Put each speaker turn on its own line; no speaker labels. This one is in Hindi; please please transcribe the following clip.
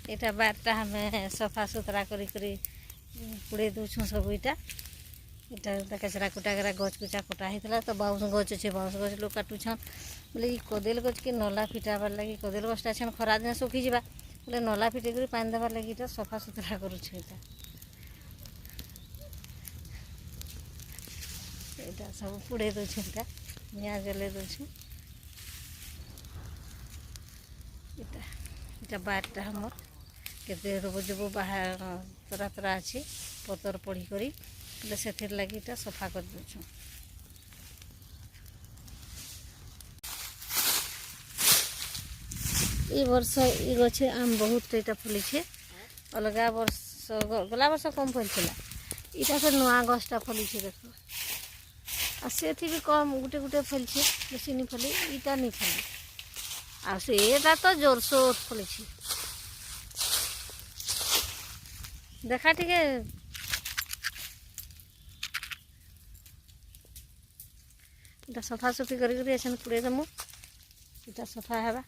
एटा बारटा हमें सफा सुतरा कूड़े दूछुँ सब इटा कचरा कुटा करा गच कुचा कटा होता तो बाउंस गच अच्छे बाउंस गच लोग काटुछन बोले कदेल गच के नला फिटाबार लगे कदेल गछटा छन खरा दिन सुखीजा बोले नला फिटेक पानी देवार लगे इटा सफा सुतरा करुछे इटा सब पुड़े दूछे निआ जले दूछे इटा बारटा हमर केते रोज जब बाहर तरा तरा अच्छी पतर पढ़ी करी से लगी इटा सफा कर दूँ। ये वर्ष ये गछे आम बहुत इटा फुली अलग वर्ष गला वर्ष कम फलता इटा फिर नुआ गछटा फली देख आ से भी कम गुटे गुटे फलछे बेसी नहीं फली इटा नहीं फली आ सेटा तो जोरसोर फली देखा टिके इटा सफा सफी करी कूड़े देमु इटा सफा हेबा।